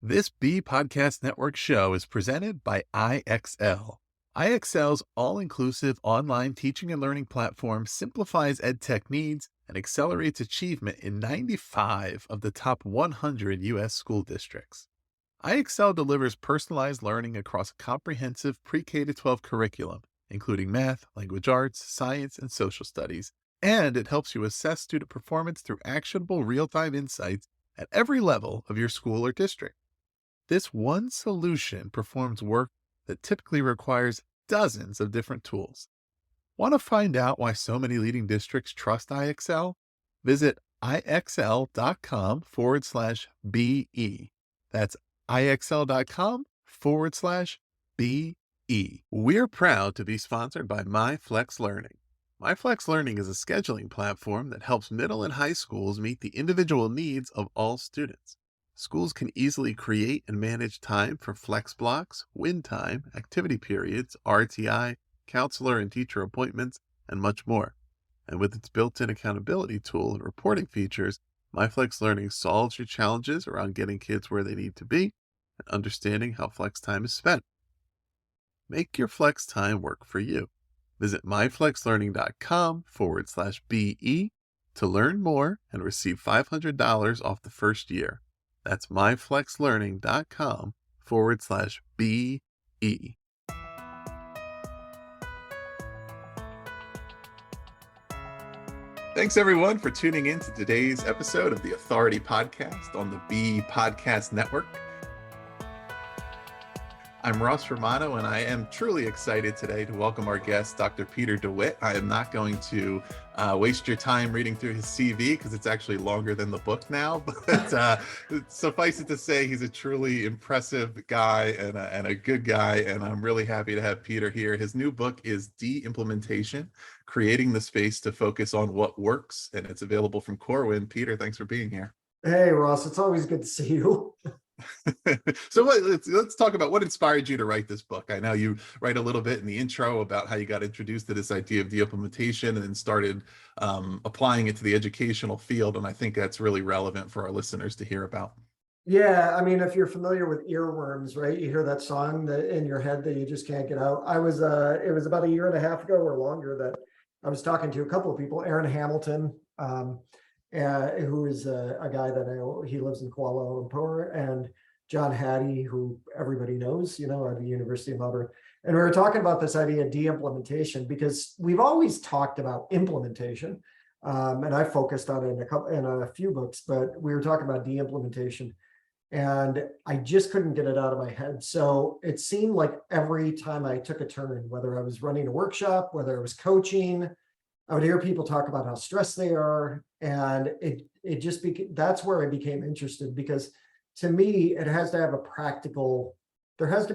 This B Podcast Network show is presented by IXL. IXL's all-inclusive online teaching and learning platform simplifies edtech needs and accelerates achievement in 95 of the top 100 U.S. school districts. IXL delivers personalized learning across a comprehensive pre-K-12 curriculum, including math, language arts, science, and social studies, and it helps you assess student performance through actionable real-time insights at every level of your school or district. This one solution performs work that typically requires dozens of different tools. Want to find out why so many leading districts trust IXL? Visit ixl.com/BE. That's ixl.com/BE. We're proud to be sponsored by MyFlex Learning. MyFlex Learning is a scheduling platform that helps middle and high schools meet the individual needs of all students. Schools can easily create and manage time for flex blocks, win time, activity periods, RTI, counselor and teacher appointments, and much more. And with its built-in accountability tool and reporting features, MyFlex Learning solves your challenges around getting kids where they need to be and understanding how flex time is spent. Make your flex time work for you. Visit myflexlearning.com/BE to learn more and receive $500 off the first year. That's myflexlearning.com/BE. Thanks everyone for tuning in to today's episode of the Authority Podcast on the B Podcast Network. I'm Ross Romano, and I am truly excited today to welcome our guest, Dr. Peter DeWitt. I am not going to waste your time reading through his CV because it's actually longer than the book now, but suffice it to say, he's a truly impressive guy and a good guy, and I'm really happy to have Peter here. His new book is De-Implementation, Creating the Space to Focus on What Works, and it's available from Corwin. Peter, thanks for being here. Hey, Ross, it's always good to see you. So let's talk about what inspired you to write this book. I know you write a little bit in the intro about how you got introduced to this idea of de-implementation and then started applying it to the educational field, and I think that's really relevant for our listeners to hear about. Yeah, I mean, if you're familiar with earworms, right? You hear that song that in your head that you just can't get out. It was about a year and a half ago or longer that I was talking to a couple of people, Aaron Hamilton, who is a guy that I know, he lives in Kuala Lumpur, and John Hattie, who everybody knows, at the University of Melbourne. And we were talking about this idea of de-implementation because we've always talked about implementation, and I focused on it in a few books, but we were talking about de-implementation, and I just couldn't get it out of my head. So it seemed like every time I took a turn, whether I was running a workshop, whether I was coaching, I would hear people talk about how stressed they are, and it just that's where I became interested, because to me, there has to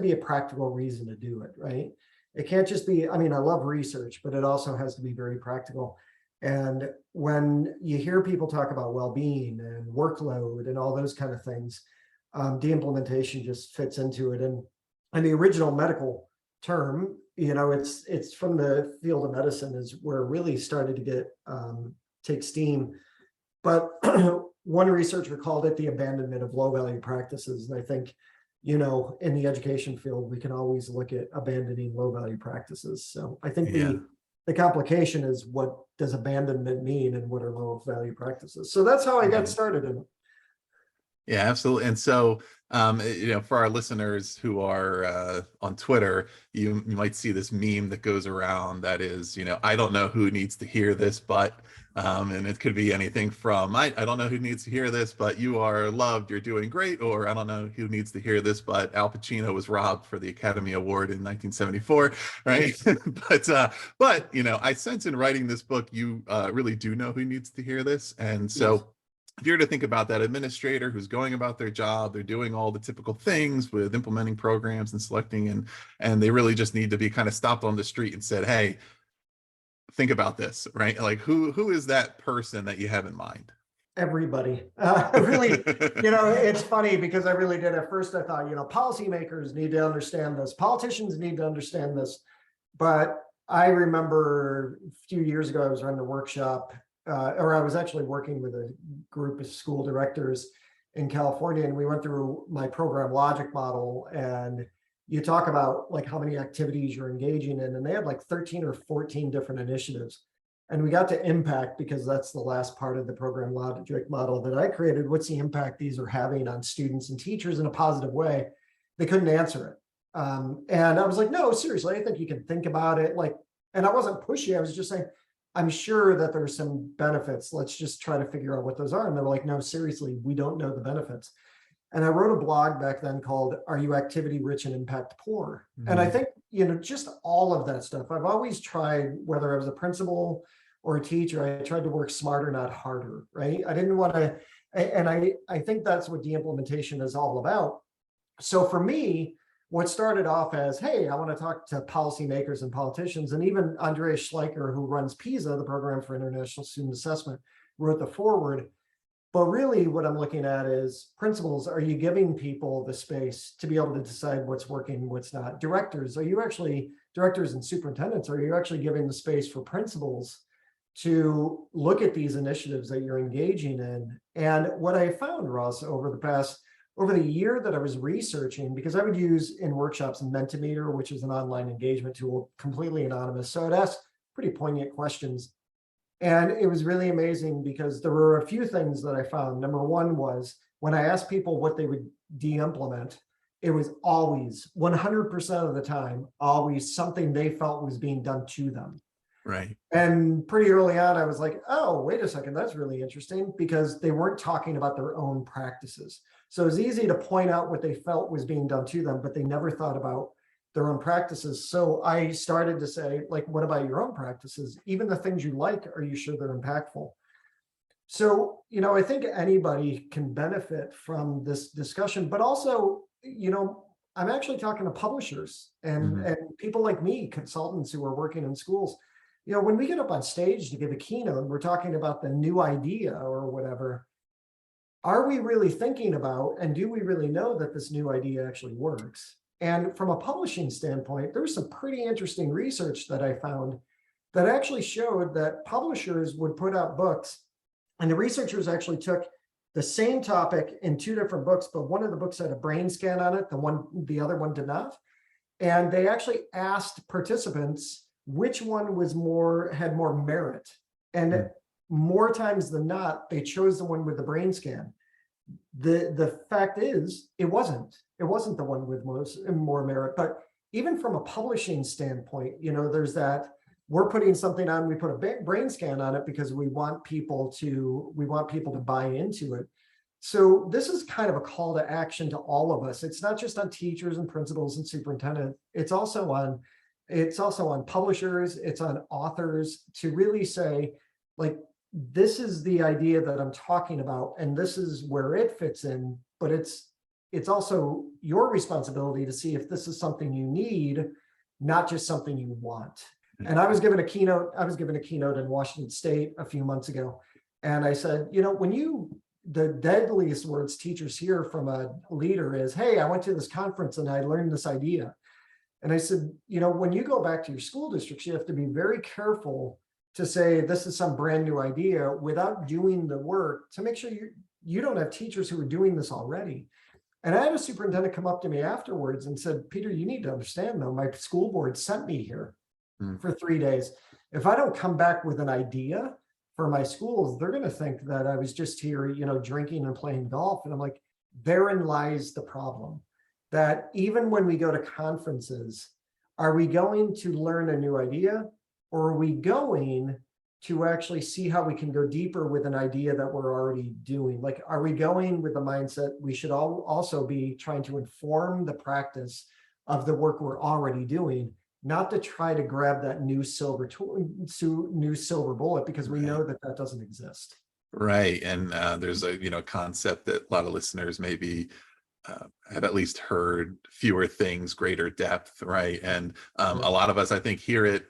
be a practical reason to do it, right? It can't just be, I love research, but it also has to be very practical. And when you hear people talk about well-being and workload and all those kind of things, de-implementation just fits into it. And the original medical term, it's from the field of medicine is where it really started to take steam. But one researcher called it the abandonment of low value practices. And I think, in the education field, we can always look at abandoning low value practices. So I think the complication is, what does abandonment mean and what are low value practices? So that's how I got started in it. Yeah, absolutely. And so, for our listeners who are on Twitter, you might see this meme that goes around that is, I don't know who needs to hear this, but, and it could be anything from, I don't know who needs to hear this, but you are loved, you're doing great, or I don't know who needs to hear this, but Al Pacino was robbed for the Academy Award in 1974, right? but, I sense in writing this book, you really do know who needs to hear this. And so, yes. If you're to think about that administrator who's going about their job, they're doing all the typical things with implementing programs and selecting, and they really just need to be kind of stopped on the street and said, hey, think about this, right? Like who is that person that you have in mind? Everybody. Really, it's funny because I really did. At first I thought, policymakers need to understand this. Politicians need to understand this. But I remember a few years ago, I was running a workshop, or I was actually working with a group of school directors, in California, and we went through my program logic model, and you talk about like how many activities you're engaging in, and they had like 13 or 14 different initiatives. And we got to impact, because that's the last part of the program logic model that I created. What's the impact these are having on students and teachers in a positive way? They couldn't answer it. And I was like, no, seriously, I think you can think about it. Like, and I wasn't pushy. I was just saying, I'm sure that there's some benefits. Let's just try to figure out what those are. And they're like, no, seriously, we don't know the benefits. And I wrote a blog back then called Are You Activity Rich and Impact Poor? And I think, just all of that stuff. I've always tried, whether I was a principal or a teacher, I tried to work smarter, not harder, right? I didn't want to, and I think that's what de-implementation is all about. So for me, what started off as, hey, I want to talk to policymakers and politicians, and even Andreas Schleicher, who runs PISA, the Program for International Student Assessment, wrote the foreword. But really what I'm looking at is principals. Are you giving people the space to be able to decide what's working, what's not? Directors, directors and superintendents, are you actually giving the space for principals to look at these initiatives that you're engaging in? And what I found, Ross, over the year that I was researching, because I would use in workshops Mentimeter, which is an online engagement tool, completely anonymous. So I'd ask pretty poignant questions. And it was really amazing because there were a few things that I found. Number one was when I asked people what they would de-implement, it was always 100% of the time, always something they felt was being done to them. Right. And pretty early on, I was like, oh, wait a second, that's really interesting, because they weren't talking about their own practices. So it was easy to point out what they felt was being done to them, but they never thought about their own practices. So I started to say, like, what about your own practices? Even the things you like, are you sure they're impactful? So, I think anybody can benefit from this discussion, but also, I'm actually talking to publishers and people like me, consultants who are working in schools. When we get up on stage to give a keynote and we're talking about the new idea or whatever, are we really thinking about, and do we really know that this new idea actually works? And from a publishing standpoint, there's some pretty interesting research that I found that actually showed that publishers would put out books, and the researchers actually took the same topic in two different books, but one of the books had a brain scan on it, the other one did not. And they actually asked participants which one had more merit. And more times than not, they chose the one with the brain scan. The fact is, it wasn't the one with more merit. But even from a publishing standpoint, there's that we're putting something on, we put a brain scan on it because we want people to buy into it. So this is kind of a call to action to all of us. It's not just on teachers and principals and superintendents. It's also on publishers, it's on authors, to really say, like, this is the idea that I'm talking about, and this is where it fits in, but it's also your responsibility to see if this is something you need, not just something you want. And I was given a keynote in Washington State a few months ago. And I said, the deadliest words teachers hear from a leader is, hey, I went to this conference and I learned this idea. And I said, when you go back to your school districts, you have to be very careful to say this is some brand new idea without doing the work to make sure you don't have teachers who are doing this already. And I had a superintendent come up to me afterwards and said, Peter, you need to understand though, my school board sent me here for 3 days. If I don't come back with an idea for my schools, they're going to think that I was just here, drinking and playing golf. And I'm like, therein lies the problem. That even when we go to conferences, are we going to learn a new idea, or are we going to actually see how we can go deeper with an idea that we're already doing? Like, are we going with the mindset we should also be trying to inform the practice of the work we're already doing, not to try to grab that new silver bullet, because we know that doesn't exist. Right. And there's a concept that a lot of listeners maybe have at least heard: fewer things, greater depth, right? And a lot of us, I think, hear it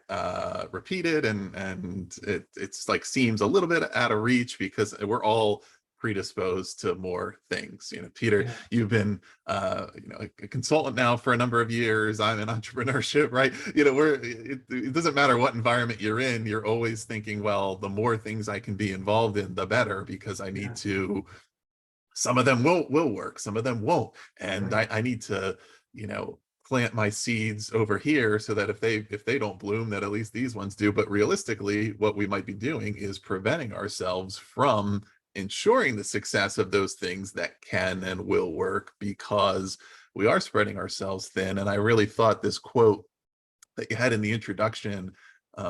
repeated, and it's like seems a little bit out of reach because we're all predisposed to more things. Peter, you've been a consultant now for a number of years. I'm in entrepreneurship, right? It doesn't matter what environment you're in, you're always thinking, well, the more things I can be involved in, the better, because I need to some of them will work, some of them won't. And Right. I need to, you know, plant my seeds over here so that if they don't bloom, that at least these ones do. But realistically, what we might be doing is preventing ourselves from ensuring the success of those things that can and will work, because we are spreading ourselves thin. And I really thought this quote that you had in the introduction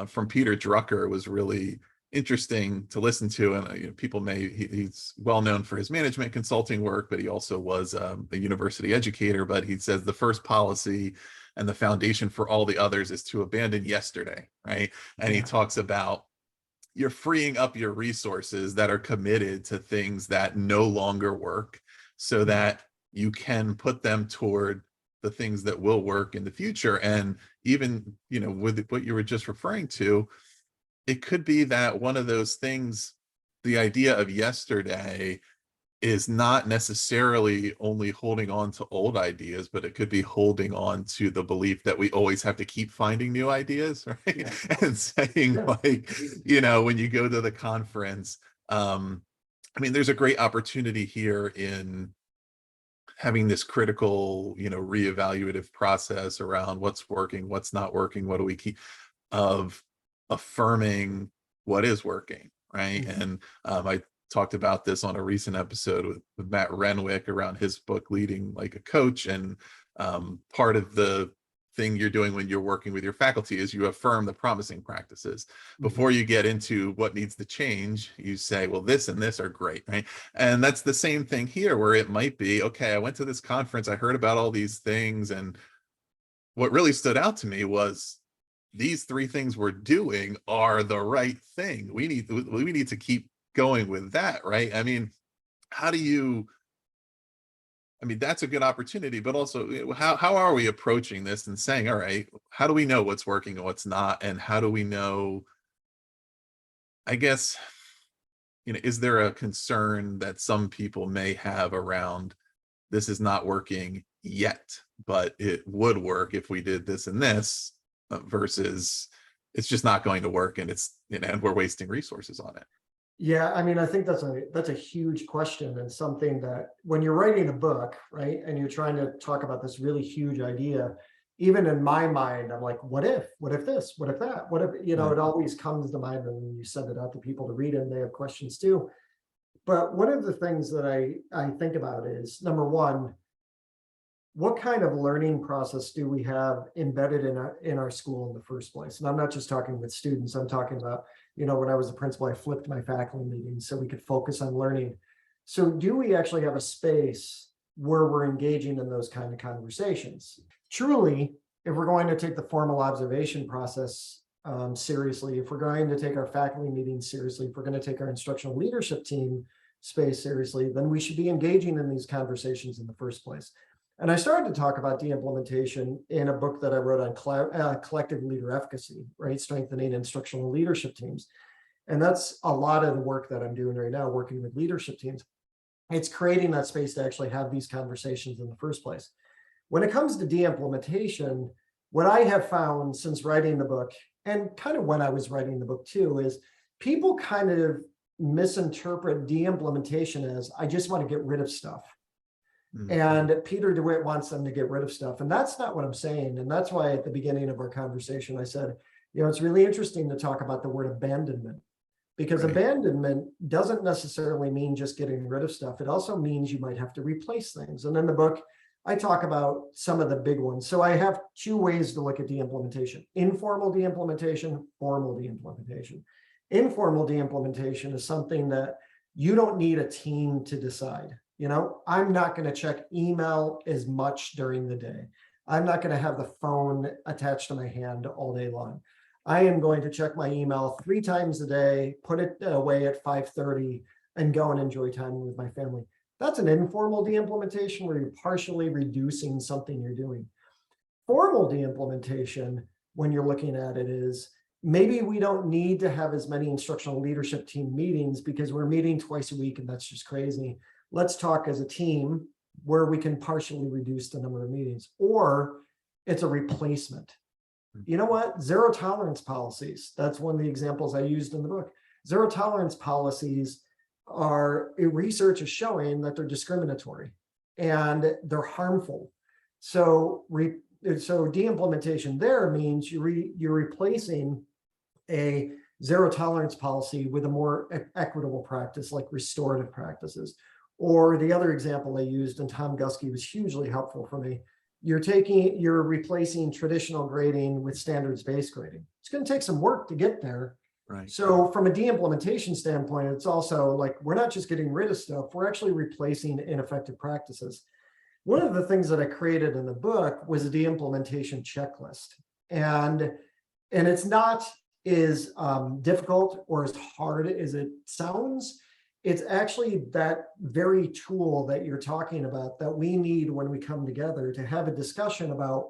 from Peter Drucker was really interesting to listen to. And you know, people he's well known for his management consulting work, but he also was a university educator. But he says the first policy and the foundation for all the others is to abandon yesterday, right? And he Yeah. talks about you're freeing up your resources that are committed to things that no longer work, so that you can put them toward the things that will work in the future. And even, you know, with what you were just referring to, it could be that one of those things, the idea of yesterday, is not necessarily only holding on to old ideas, but it could be holding on to the belief that we always have to keep finding new ideas, right? Yeah. And saying, Yeah. like, you know, when you go to the conference, I mean, there's a great opportunity here in having this critical, you know, reevaluative process around what's working, what's not working, what do we keep, of affirming what is working, right? Mhm. And I talked about this on a recent episode with Matt Renwick around his book Leading Like a Coach. And part of the thing you're doing when you're working with your faculty is you affirm the promising practices. Mhm. Before you get into what needs to change, you say, well, this and this are great, right? And that's the same thing here, where it might be, okay, I went to this conference, I heard about all these things, and what really stood out to me was these three things we're doing are the right thing. We need to keep going with that, right? I mean, how do you, I mean, that's a good opportunity, but also how are we approaching this and saying, all right, how do we know what's working and what's not? And how do we know, I guess, you know, is there a concern that some people may have around this is not working yet, but it would work if we did this and this, versus it's just not going to work and it's, you know, and we're wasting resources on it. Yeah, I mean, I think that's a huge question, and something that when you're writing a book, right, and you're trying to talk about this really huge idea, even in my mind, I'm like, what if? What if this? What if that? What if, you know, Right. it always comes to mind, and when you send it out to people to read it, and they have questions too. But one of the things that I think about is, number one, what kind of learning process do we have embedded in our school in the first place? And I'm not just talking with students, I'm talking about, you know, when I was the principal, I flipped my faculty meetings so we could focus on learning. So do we actually have a space where we're engaging in those kind of conversations? Truly, if we're going to take the formal observation process seriously, if we're going to take our faculty meetings seriously, if we're going to take our instructional leadership team space seriously, then we should be engaging in these conversations in the first place. And I started to talk about de-implementation in a book that I wrote on collective leader efficacy, right? Strengthening instructional leadership teams. And that's a lot of the work that I'm doing right now, working with leadership teams. It's creating that space to actually have these conversations in the first place. When it comes to de-implementation, what I have found since writing the book, and kind of when I was writing the book too, is people kind of misinterpret de-implementation as, I just want to get rid of stuff. Mhm. And Peter DeWitt wants them to get rid of stuff. And that's not what I'm saying. And that's why at the beginning of our conversation, I said, you know, it's really interesting to talk about the word abandonment, because Right. abandonment doesn't necessarily mean just getting rid of stuff. It also means you might have to replace things. And in the book, I talk about some of the big ones. So I have two ways to look at de-implementation: informal de-implementation, formal de-implementation. Informal de-implementation is something that you don't need a team to decide. You know, I'm not going to check email as much during the day. I'm not going to have the phone attached to my hand all day long. I am going to check my email 3 times a day, put it away at 5:30, and go and enjoy time with my family. That's an informal de-implementation where you're partially reducing something you're doing. Formal de-implementation, when you're looking at it, is maybe we don't need to have as many instructional leadership team meetings because we're meeting twice a week and that's just crazy. Let's talk as a team where we can partially reduce the number of meetings, or it's a replacement. You know what? Zero tolerance policies. That's one of the examples I used in the book. Zero tolerance policies research is showing that they're discriminatory and they're harmful. So de-implementation there means you're replacing a zero tolerance policy with a more equitable practice like restorative practices. Or the other example I used, and Tom Guskey was hugely helpful for me, you're replacing traditional grading with standards-based grading. It's going to take some work to get there. Right. So from a de-implementation standpoint, it's also like, we're not just getting rid of stuff, we're actually replacing ineffective practices. One of the things that I created in the book was a de-implementation checklist. And it's not as difficult or as hard as it sounds. It's actually that very tool that you're talking about that we need when we come together to have a discussion about,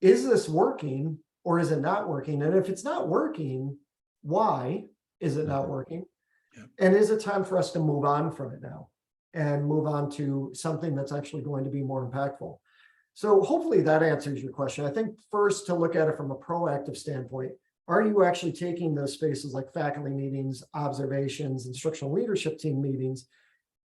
is this working or is it not working? And if it's not working, why is it not working? Yeah. And is it time for us to move on from it now and move on to something that's actually going to be more impactful? So hopefully that answers your question. I think first to look at it from a proactive standpoint, are you actually taking those spaces like faculty meetings, observations, instructional leadership team meetings?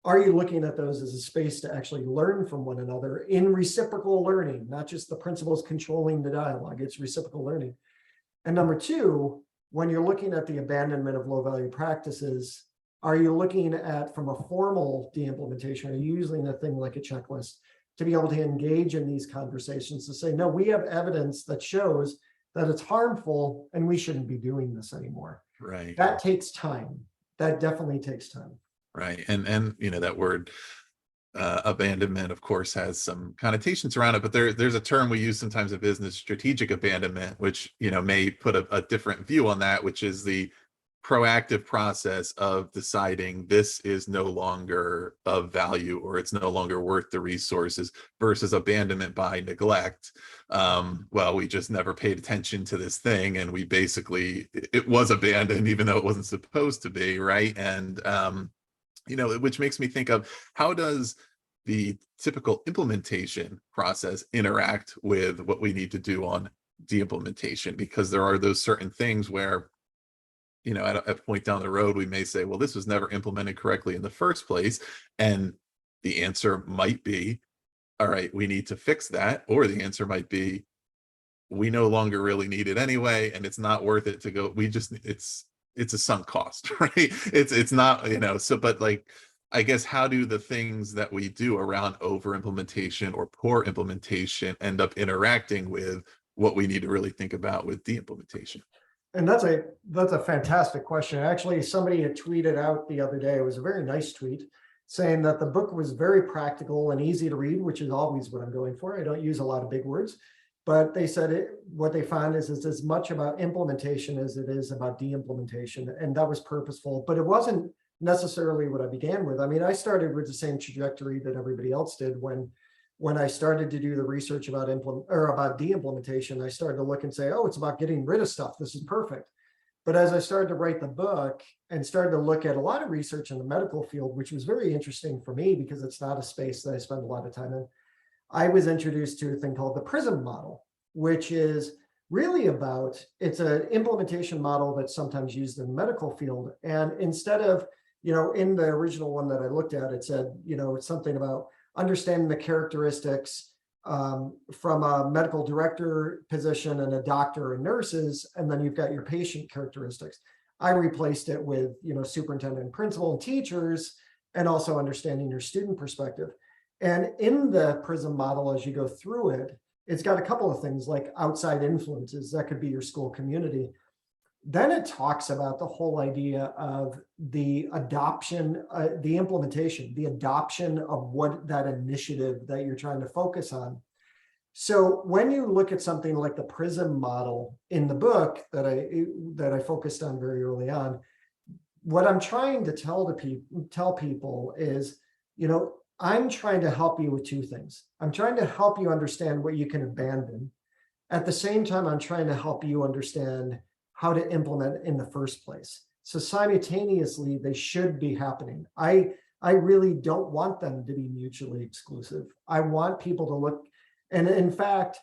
Are you looking at those as a space to actually learn from one another in reciprocal learning, not just the principals controlling the dialogue, it's reciprocal learning. And number two, when you're looking at the abandonment of low value practices, are you looking at from a formal de-implementation, are you using a thing like a checklist to be able to engage in these conversations to say, no, we have evidence that shows that it's harmful and we shouldn't be doing this anymore. Right. That takes time. That definitely takes time. Right. And you know, that word abandonment, of course, has some connotations around it, but there's a term we use sometimes in business, strategic abandonment, which, you know, may put a different view on that, which is the proactive process of deciding this is no longer of value or it's no longer worth the resources, versus abandonment by neglect. Well, we just never paid attention to this thing and we basically, it was abandoned even though it wasn't supposed to be, right? And you know, which makes me think of, how does the typical implementation process interact with what we need to do on de-implementation? Because there are those certain things where, you know, at a point down the road, we may say, well, this was never implemented correctly in the first place. And the answer might be, all right, we need to fix that. Or the answer might be, we no longer really need it anyway, and it's not worth it to go. We just, it's a sunk cost, right? It's not, you know, so, but like, I guess, how do the things that we do around over implementation or poor implementation end up interacting with what we need to really think about with de-implementation? And that's a fantastic question. Actually, somebody had tweeted out the other day, it was a very nice tweet, saying that the book was very practical and easy to read, which is always what I'm going for. I don't use a lot of big words, but they said what they found is it's as much about implementation as it is about de-implementation. And that was purposeful, but it wasn't necessarily what I began with. I mean, I started with the same trajectory that everybody else did when I started to do the research about de-implementation. I started to look and say, oh, it's about getting rid of stuff. This is perfect. But as I started to write the book and started to look at a lot of research in the medical field, which was very interesting for me because it's not a space that I spend a lot of time in, I was introduced to a thing called the PRISM model, which is really about, it's an implementation model that's sometimes used in the medical field. And instead of, you know, in the original one that I looked at, it said, you know, it's something about understanding the characteristics from a medical director position and a doctor and nurses, and then you've got your patient characteristics. I replaced it with, you know, superintendent and principal and teachers, and also understanding your student perspective. And in the PRISM model, as you go through it, it's got a couple of things like outside influences. That could be your school community. Then it talks about the whole idea of the adoption, the implementation, the adoption of what that initiative that you're trying to focus on. So when you look at something like the PRISM model in the book that I focused on very early on, what I'm trying to tell people is, you know, I'm trying to help you with two things. I'm trying to help you understand what you can abandon. At the same time, I'm trying to help you understand how to implement in the first place. So simultaneously, they should be happening. I really don't want them to be mutually exclusive. I want people to look, and in fact,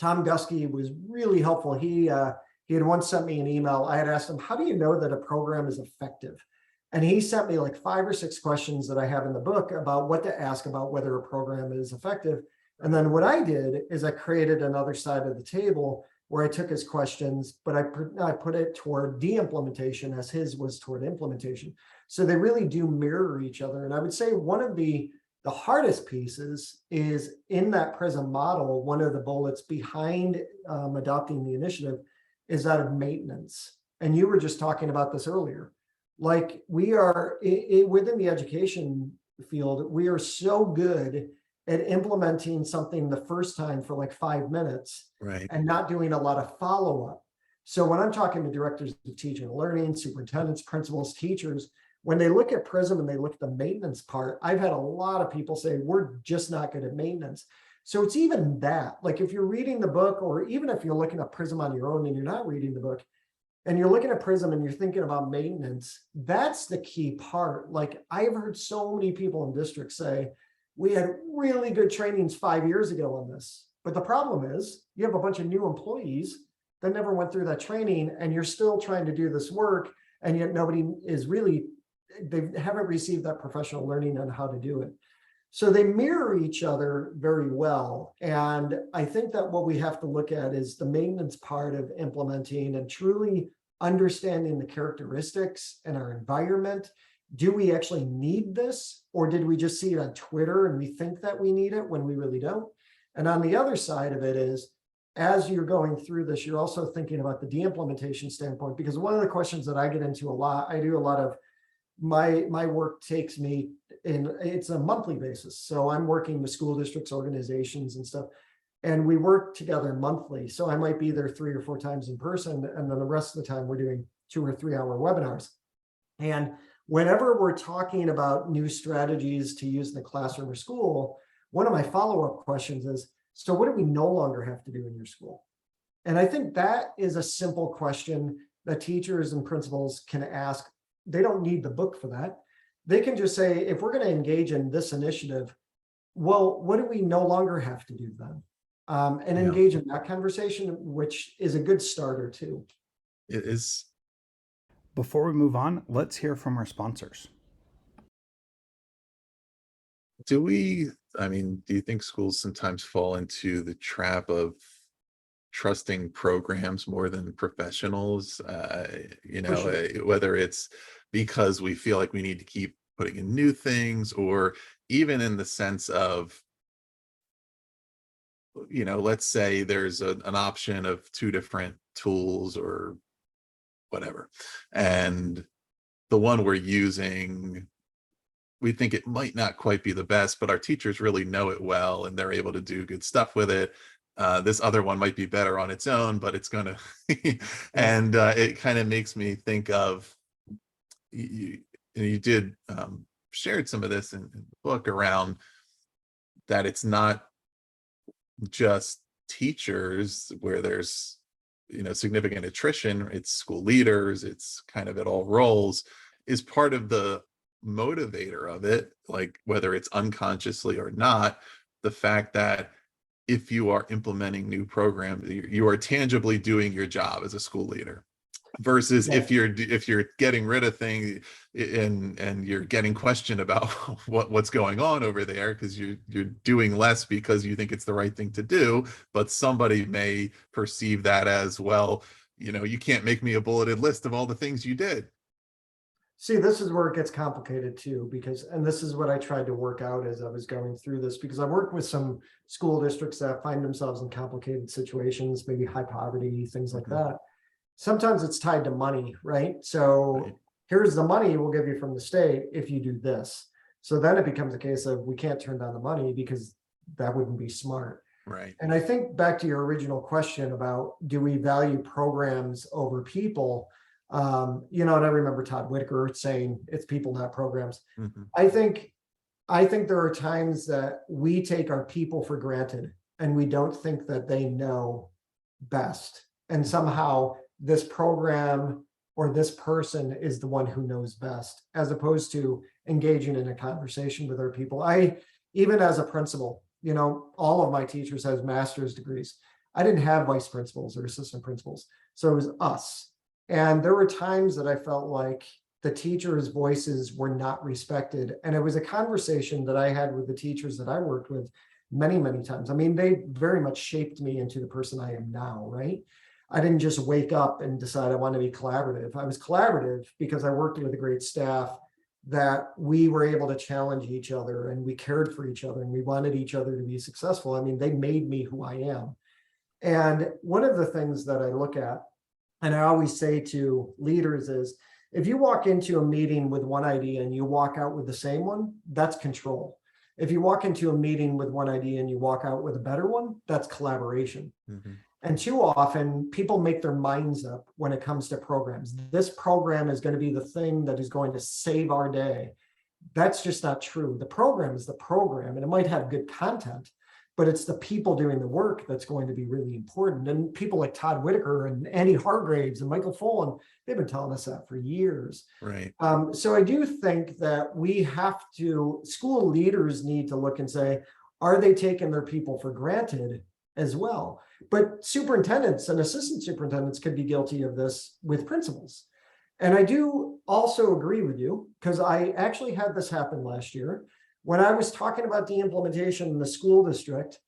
Tom Guskey was really helpful. He had once sent me an email. I had asked him, how do you know that a program is effective? And he sent me like 5 or 6 questions that I have in the book about what to ask about whether a program is effective. And then what I did is I created another side of the table where I took his questions, but I put it toward de-implementation as his was toward implementation. So they really do mirror each other. And I would say one of the hardest pieces is in that PRISM model, one of the bullets behind adopting the initiative is that of maintenance. And you were just talking about this earlier. Like we are within the education field, we are so good at implementing something the first time for like 5 minutes, right, and not doing a lot of follow-up. So when I'm talking to directors of teaching and learning, superintendents, principals, teachers, when they look at PRISM and they look at the maintenance part, I've had a lot of people say, we're just not good at maintenance. So it's even that, like if you're reading the book, or even if you're looking at PRISM on your own and you're not reading the book, and you're looking at PRISM and you're thinking about maintenance, that's the key part. Like I've heard so many people in districts say, we had really good trainings 5 years ago on this. But the problem is you have a bunch of new employees that never went through that training, and you're still trying to do this work, and yet nobody is really, they haven't received that professional learning on how to do it. So they mirror each other very well. And I think that what we have to look at is the maintenance part of implementing and truly understanding the characteristics in our environment. Do we actually need this, or did we just see it on Twitter and we think that we need it when we really don't? And on the other side of it is, as you're going through this, you're also thinking about the de-implementation standpoint, because one of the questions that I get into a lot, I do a lot of my work takes me in, it's a monthly basis. So I'm working with school districts, organizations and stuff, and we work together monthly. So I might be there 3 or 4 times in person, and then the rest of the time we're doing 2 or 3 hour webinars. And whenever we're talking about new strategies to use in the classroom or school, one of my follow-up questions is, so what do we no longer have to do in your school? And I think that is a simple question that teachers and principals can ask. They don't need the book for that. They can just say, if we're going to engage in this initiative, well, what do we no longer have to do then? And engage in that conversation, which is a good starter too. it is. Before we move on, let's hear from our sponsors. Do you think schools sometimes fall into the trap of trusting programs more than professionals? Sure. Whether it's because we feel like we need to keep putting in new things, or even in the sense of, let's say there's an option of 2 different tools or whatever, and the one we're using, we think it might not quite be the best, but our teachers really know it well and they're able to do good stuff with it. This other one might be better on its own, but it's gonna and it kind of makes me think of, you did shared some of this in the book around that it's not just teachers where there's significant attrition. It's school leaders, it's kind of at all roles, is part of the motivator of it, like whether it's unconsciously or not, the fact that if you are implementing new programs, you are tangibly doing your job as a school leader, versus if you're getting rid of things and you're getting questioned about what's going on over there because you're doing less because you think it's the right thing to do, but somebody may perceive that as, well, you can't make me a bulleted list of all the things you did. See, this is where it gets complicated too, and this is what I tried to work out as I was going through this, because I work with some school districts that find themselves in complicated situations, maybe high poverty, things like that. Sometimes it's tied to money, right? So here's the money we'll give you from the state if you do this. So then it becomes a case of, we can't turn down the money because that wouldn't be smart. Right. And I think back to your original question about, do we value programs over people? And I remember Todd Whitaker saying it's people, not programs. I think there are times that we take our people for granted and we don't think that they know best. And somehow this program or this person is the one who knows best, as opposed to engaging in a conversation with our people. Even as a principal, all of my teachers have master's degrees. I didn't have vice principals or assistant principals. So it was us. And there were times that I felt like the teachers' voices were not respected. And it was a conversation that I had with the teachers that I worked with many, many times. I mean, they very much shaped me into the person I am now, right? I didn't just wake up and decide I want to be collaborative. I was collaborative because I worked with a great staff that we were able to challenge each other and we cared for each other and we wanted each other to be successful. I mean, they made me who I am. And one of the things that I look at, and I always say to leaders is, if you walk into a meeting with one idea and you walk out with the same one, that's control. If you walk into a meeting with one idea and you walk out with a better one, that's collaboration. Mm-hmm. And too often people make their minds up when it comes to programs. This program is going to be the thing that is going to save our day. That's just not true. The program is the program, and it might have good content, but it's the people doing the work that's going to be really important. And people like Todd Whitaker and Andy Hargraves and Michael Fullen, they've been telling us that for years. Right. So I do think that we have to, school leaders need to look and say, are they taking their people for granted as well? But superintendents and assistant superintendents could be guilty of this with principals. And I do also agree with you, because I actually had this happen last year. When I was talking about the implementation in the school district,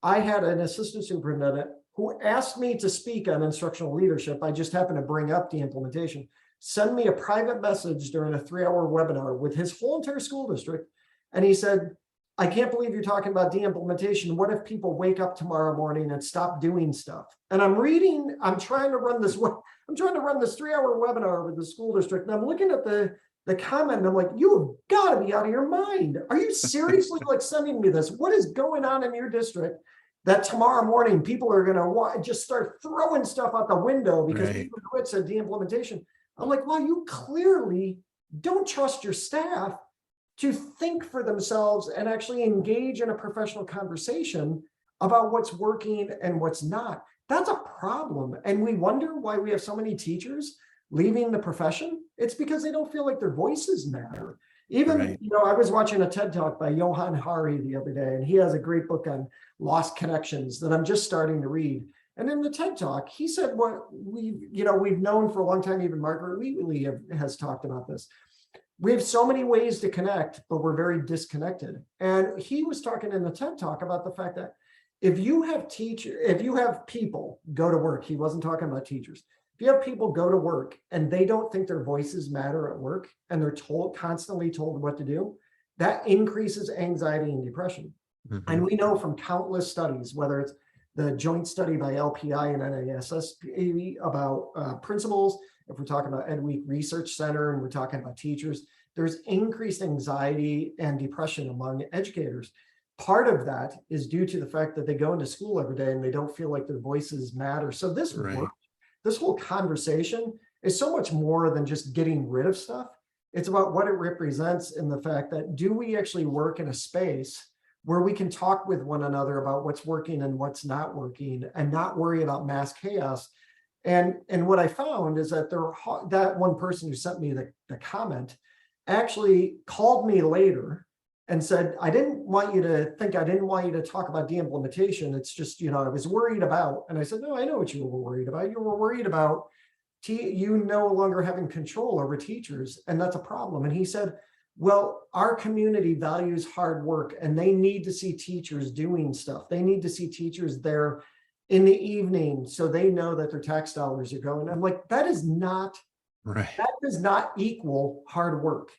I had an assistant superintendent who asked me to speak on instructional leadership. I just happened to bring up the implementation, send me a private message during a 3-hour webinar with his whole entire school district. And he said, I can't believe you're talking about de-implementation. What if people wake up tomorrow morning and stop doing stuff? And I'm trying to run this 3-hour webinar with the school district. And I'm looking at the comment and I'm like, you've got to be out of your mind. Are you seriously like sending me this? What is going on in your district that tomorrow morning people are going to just start throwing stuff out the window because people quit said de-implementation? I'm like, well, you clearly don't trust your staff to think for themselves and actually engage in a professional conversation about what's working and what's not. That's a problem. And we wonder why we have so many teachers leaving the profession. It's because they don't feel like their voices matter. Even, I was watching a TED Talk by Johan Hari the other day, and he has a great book on lost connections that I'm just starting to read. And in the TED Talk, he said what we've known for a long time, even Margaret Wheatley has talked about this. We have so many ways to connect, but we're very disconnected. And he was talking in the TED Talk about the fact that if you have people go to work, he wasn't talking about teachers. If you have people go to work and they don't think their voices matter at work and they're constantly told what to do, that increases anxiety and depression. Mm-hmm. And we know from countless studies, whether it's the joint study by LPI and NASSP about principals, if we're talking about Ed Week Research Center and we're talking about teachers, there's increased anxiety and depression among educators. Part of that is due to the fact that they go into school every day and they don't feel like their voices matter. So this work, this whole conversation is so much more than just getting rid of stuff. It's about what it represents in the fact that, do we actually work in a space where we can talk with one another about what's working and what's not working and not worry about mass chaos. And what I found is that that one person who sent me the comment actually called me later and said, I didn't want you to talk about de-implementation. It's just, I was worried about, and I said, no, I know what you were worried about. You were worried about you no longer having control over teachers, and that's a problem. And he said, well, our community values hard work and they need to see teachers doing stuff. They need to see teachers there in the evening so they know that their tax dollars are going. I'm like, that does not equal hard work.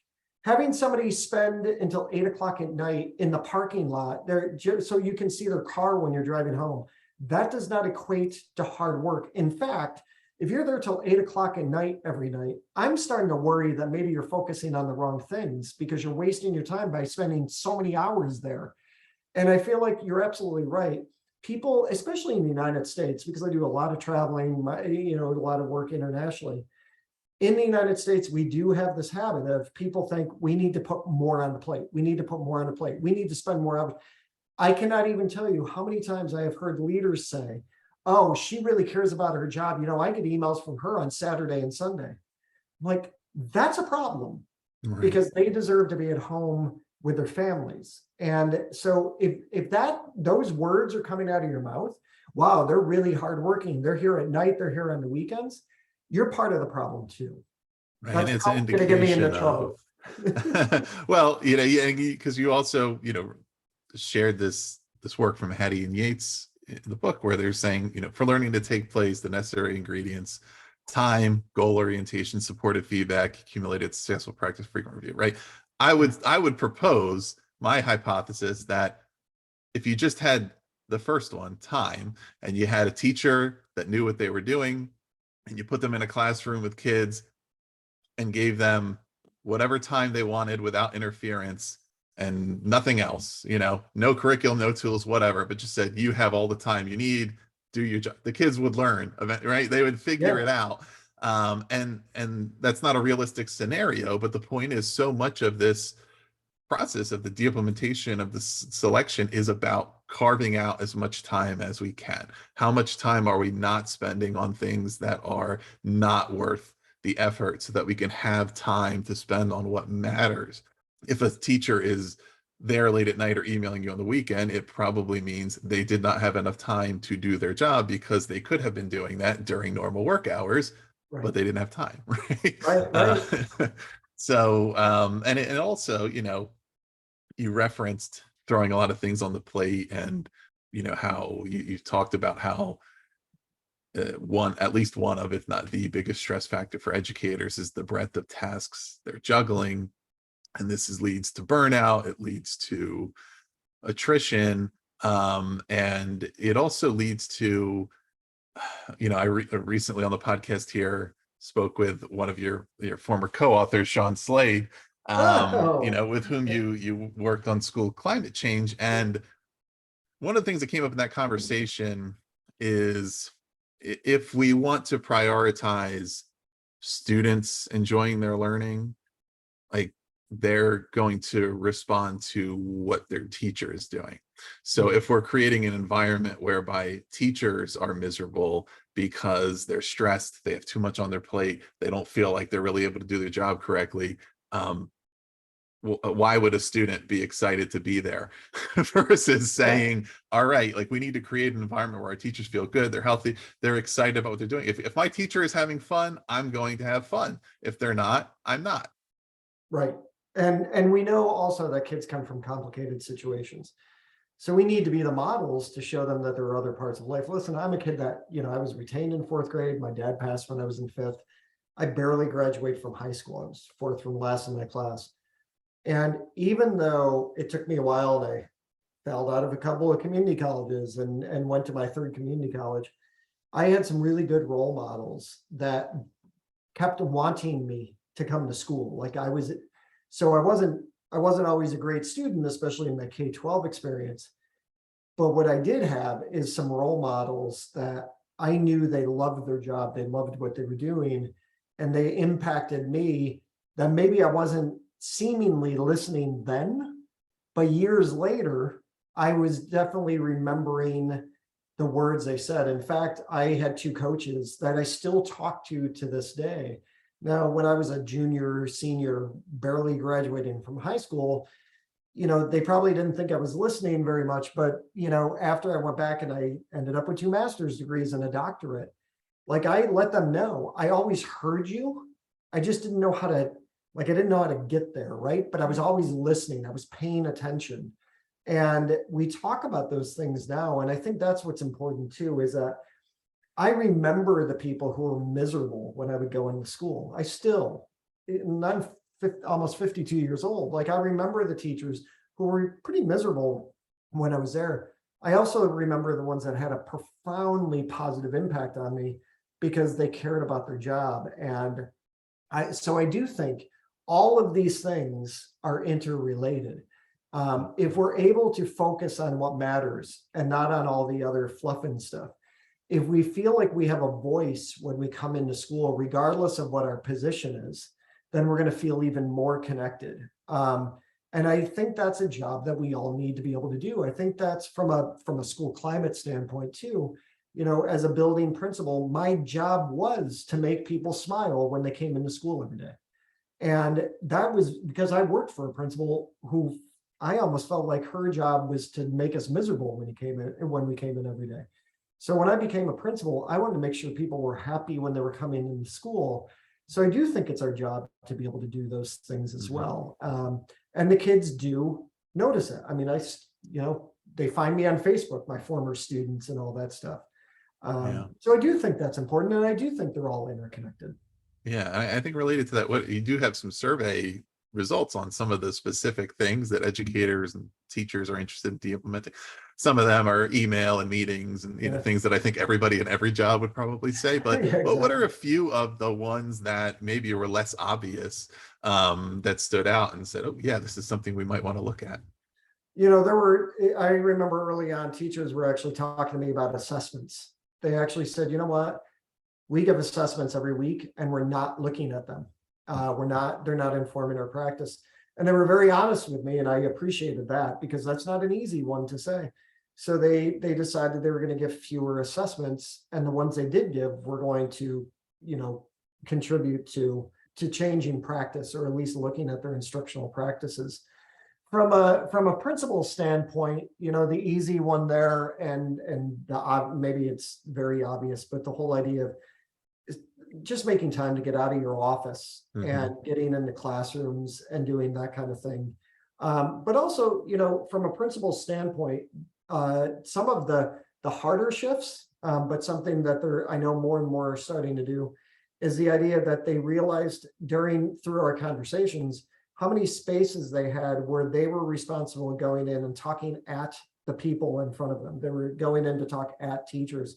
Having somebody spend until 8 o'clock at night in the parking lot there so you can see their car when you're driving home, that does not equate to hard work. In fact, if you're there till 8 o'clock at night every night, I'm starting to worry that maybe you're focusing on the wrong things because you're wasting your time by spending so many hours there. And I feel like you're absolutely right. People, especially in the United States, because I do a lot of traveling, a lot of work internationally. In the United States, we do have this habit of people think we need to put more on the plate. We need to put more on the plate. We need to spend more hours. I cannot even tell you how many times I have heard leaders say, oh, she really cares about her job. I get emails from her on Saturday and Sunday. I'm like, that's a problem because they deserve to be at home with their families. And so if those words are coming out of your mouth, wow, they're really hardworking. They're here at night. They're here on the weekends. You're part of the problem too. Right. And That's it's an probably going to get me into indication trouble. of, well, yeah, because you also, shared this work from Hattie and Yates in the book where they're saying, for learning to take place, the necessary ingredients, time, goal orientation, supportive feedback, accumulated successful practice, frequent review, right? I would propose my hypothesis that if you just had the first one, time, and you had a teacher that knew what they were doing, and you put them in a classroom with kids and gave them whatever time they wanted without interference and nothing else, no curriculum, no tools, whatever, but just said, you have all the time you need, do your job. The kids would learn, right? They would figure it out. And that's not a realistic scenario, but the point is so much of this process of the de-implementation of the selection is about carving out as much time as we can. How much time are we not spending on things that are not worth the effort so that we can have time to spend on what matters? If a teacher is there late at night or emailing you on the weekend, it probably means they did not have enough time to do their job because they could have been doing that during normal work hours, but they didn't have time, right? Right. So, and also, you referenced throwing a lot of things on the plate, and how you talked about how at least one of, if not the biggest stress factor for educators is the breadth of tasks they're juggling, and leads to burnout, it leads to attrition, and it also leads to, I recently on the podcast here spoke with one of your former co-authors, Sean Slade, with whom you worked on school climate change. And one of the things that came up in that conversation is, if we want to prioritize students enjoying their learning, like, they're going to respond to what their teacher is doing. So if we're creating an environment whereby teachers are miserable because they're stressed, they have too much on their plate, they don't feel like they're really able to do their job correctly, why would a student be excited to be there versus saying, all right, like, we need to create an environment where our teachers feel good, they're healthy, they're excited about what they're doing. If my teacher is having fun, I'm going to have fun. If they're not, I'm not. Right. And we know also that kids come from complicated situations. So we need to be the models to show them that there are other parts of life. Listen, I'm a kid that, I was retained in fourth grade. My dad passed when I was in fifth. I barely graduated from high school. I was fourth from last in my class. And even though it took me a while, and I failed out of a couple of community colleges and went to my third community college, I had some really good role models that kept wanting me to come to school. Like, I wasn't always a great student, especially in my K-12 experience. But what I did have is some role models that I knew they loved their job, they loved what they were doing, and they impacted me that maybe I wasn't seemingly listening then, but years later, I was definitely remembering the words they said. In fact, I had two coaches that I still talk to this day. Now, when I was a junior, senior, barely graduating from high school, they probably didn't think I was listening very much, but, after I went back and I ended up with 2 master's degrees and a doctorate, like, I let them know, I always heard you. I just didn't know how to, I didn't know how to get there, right? But I was always listening. I was paying attention. And we talk about those things now. And I think that's what's important too, is that I remember the people who were miserable when I would go into school. And I'm almost 52 years old. Like, I remember the teachers who were pretty miserable when I was there. I also remember the ones that had a profoundly positive impact on me because they cared about their job. And so I do think all of these things are interrelated. If we're able to focus on what matters and not on all the other fluff and stuff, if we feel like we have a voice when we come into school, regardless of what our position is, then we're going to feel even more connected. And I think that's a job that we all need to be able to do. I think that's from a school climate standpoint too. As a building principal, my job was to make people smile when they came into school every day. And that was because I worked for a principal who I almost felt like her job was to make us miserable when we came in every day. So when I became a principal, I wanted to make sure people were happy when they were coming into school. So I do think it's our job to be able to do those things as well. And the kids do notice it. I mean, they find me on Facebook, my former students and all that stuff. So I do think that's important. And I do think they're all interconnected. Yeah, I think related to that, what you do have some survey results on some of the specific things that educators and teachers are interested in implementing. Some of them are email and meetings and things that I think everybody in every job would probably say. But Yeah, what are exactly. a few of the ones that maybe were less obvious, that stood out and said, oh yeah, this is something we might want to look at? I remember early on, teachers were actually talking to me about assessments. They actually said, you know what? We give assessments every week and we're not looking at them. They're not informing our practice. And they were very honest with me, and I appreciated that because that's not an easy one to say. So they decided they were going to give fewer assessments, and the ones they did give were going to, contribute to changing practice, or at least looking at their instructional practices. From a principal standpoint, the easy one there, and maybe it's very obvious, but the whole idea of just making time to get out of your office and getting into classrooms and doing that kind of thing. But also, from a principal standpoint, some of the harder shifts, but something that I know more and more are starting to do, is the idea that they realized through our conversations how many spaces they had where they were responsible going in and talking at the people in front of them. They were going in to talk at teachers.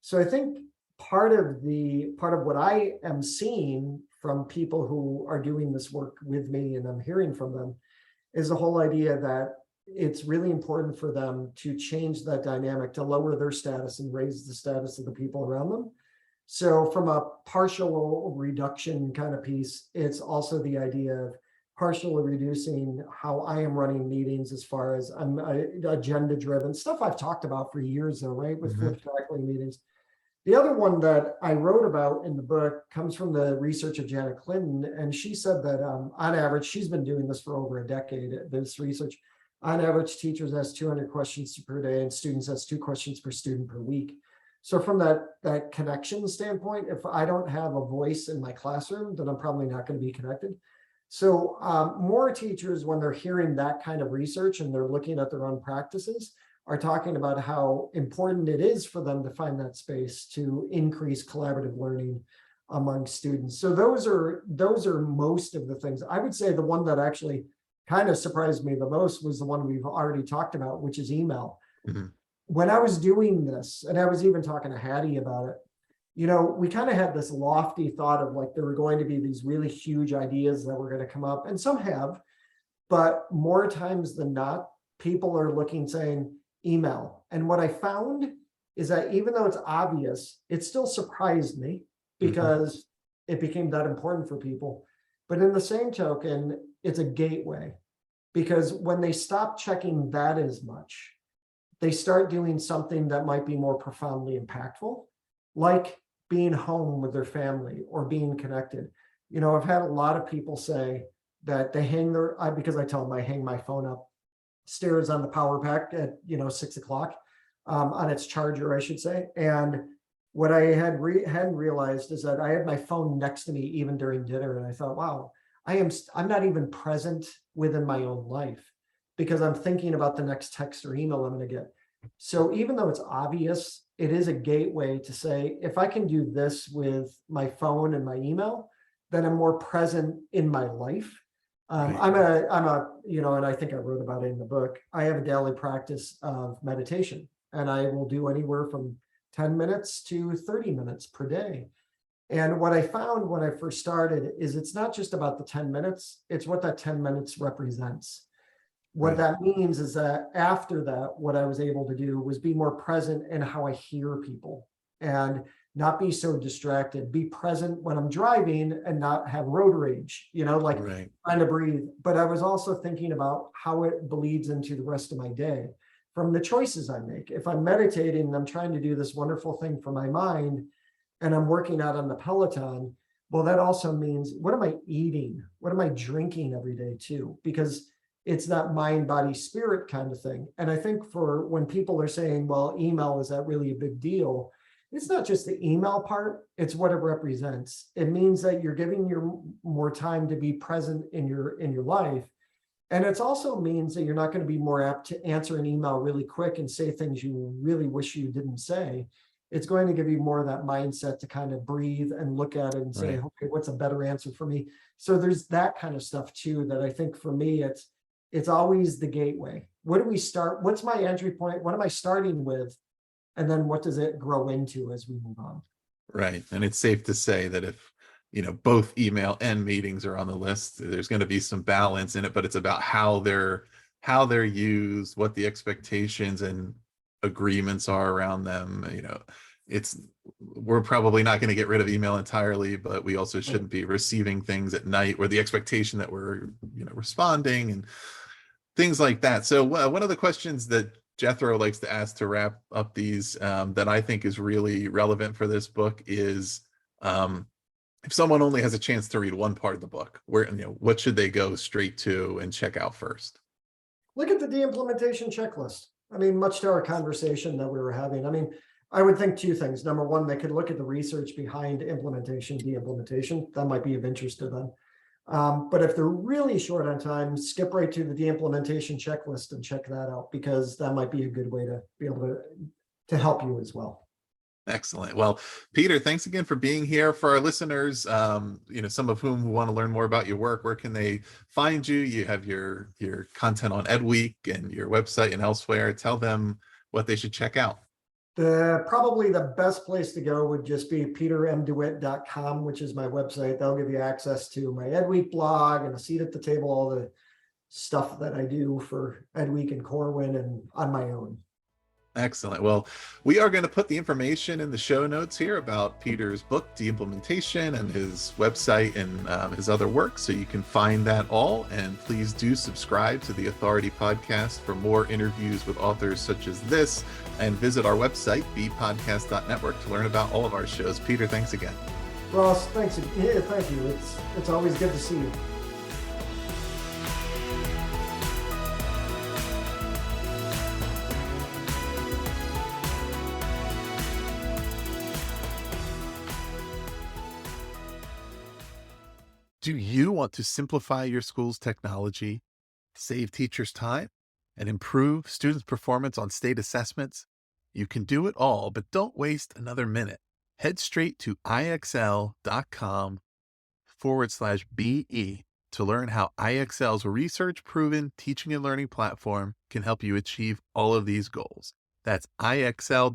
So I think part of what I am seeing from people who are doing this work with me, and I'm hearing from them, is the whole idea that it's really important for them to change that dynamic, to lower their status and raise the status of the people around them. So from a partial reduction kind of piece, it's also the idea of partially reducing how I am running meetings, as far as I'm agenda driven stuff I've talked about for years though, right? With flipped faculty meetings. The other one that I wrote about in the book comes from the research of Janet Clinton. And she said that on average, she's been doing this for over a decade, this research. On average, teachers ask 200 questions per day and students ask 2 questions per student per week. So from that connection standpoint, if I don't have a voice in my classroom, then I'm probably not going to be connected. So more teachers, when they're hearing that kind of research and they're looking at their own practices, are talking about how important it is for them to find that space to increase collaborative learning among students. So those are most of the things. I would say the one that actually kind of surprised me the most was the one we've already talked about, which is email. When I was doing this, and I was even talking to Hattie about it, we kind of had this lofty thought of like there were going to be these really huge ideas that were going to come up, and some have, but more times than not, people are looking, saying email. And what I found is that even though it's obvious, it still surprised me because it became that important for people. But in the same token, it's a gateway, because when they stop checking that as much, they start doing something that might be more profoundly impactful, like being home with their family or being connected. I've had a lot of people say that they because I tell them I hang my phone upstairs on the power pack at 6 o'clock on its charger, I should say. And what I hadn't realized is that I had my phone next to me even during dinner, and I thought, wow, I'm not even present within my own life because I'm thinking about the next text or email I'm going to get. So even though it's obvious, it is a gateway to say, if I can do this with my phone and my email, then I'm more present in my life. I'm a, and I think I wrote about it in the book. I have a daily practice of meditation, and I will do anywhere from 10 minutes to 30 minutes per day. And what I found when I first started is it's not just about the 10 minutes, it's what that 10 minutes represents. What that means is that after that, what I was able to do was be more present in how I hear people and not be so distracted, be present when I'm driving and not have road rage, trying to breathe. But I was also thinking about how it bleeds into the rest of my day from the choices I make. If I'm meditating and I'm trying to do this wonderful thing for my mind and I'm working out on the Peloton, well, that also means, what am I eating? What am I drinking every day too? Because it's that mind, body, spirit kind of thing. And I think for when people are saying, well, email, is that really a big deal? It's not just the email part, it's what it represents. It means that you're giving your more time to be present in your life. And it also means that you're not going to be more apt to answer an email really quick and say things you really wish you didn't say. It's going to give you more of that mindset to kind of breathe and look at it and say, Right. okay, what's a better answer for me? So there's that kind of stuff too, that I think for me, it's always the gateway. Where do we start? What's my entry point? What am I starting with? And then what does it grow into as we move on? Right. And it's safe to say that if, both email and meetings are on the list, there's going to be some balance in it, but it's about how they're used, what the expectations and agreements are around them. We're probably not going to get rid of email entirely, but we also shouldn't be receiving things at night where the expectation that we're, responding and things like that. So one of the questions that Jethro likes to ask to wrap up these, that I think is really relevant for this book is, if someone only has a chance to read one part of the book, what should they go straight to and check out first? Look at the de-implementation checklist. I mean, much to our conversation that we were having. I mean, I would think two things. Number one, they could look at the research behind implementation, de-implementation. That might be of interest to them. But if they're really short on time, skip right to the de-implementation checklist and check that out, because that might be a good way to be able to help you as well. Excellent. Well, Peter, thanks again for being here. For our listeners, some of whom want to learn more about your work, where can they find you? You have your content on EdWeek and your website and elsewhere. Tell them what they should check out. Probably the best place to go would just be petermdewitt.com, which is my website. That'll give you access to my EdWeek blog and a seat at the table, all the stuff that I do for EdWeek and Corwin and on my own. Excellent. Well, we are going to put the information in the show notes here about Peter's book, De-Implementation, and his website and his other work, so you can find that all. And please do subscribe to the Authority Podcast for more interviews with authors such as this, and visit our website, bpodcast.network, to learn about all of our shows. Peter, thanks again. Ross, thanks. Yeah, thank you. It's always good to see you. Do you want to simplify your school's technology, save teachers time, and improve students' performance on state assessments? You can do it all, but don't waste another minute. Head straight to ixl.com/BE to learn how IXL's research-proven teaching and learning platform can help you achieve all of these goals. That's ixl.com/BE.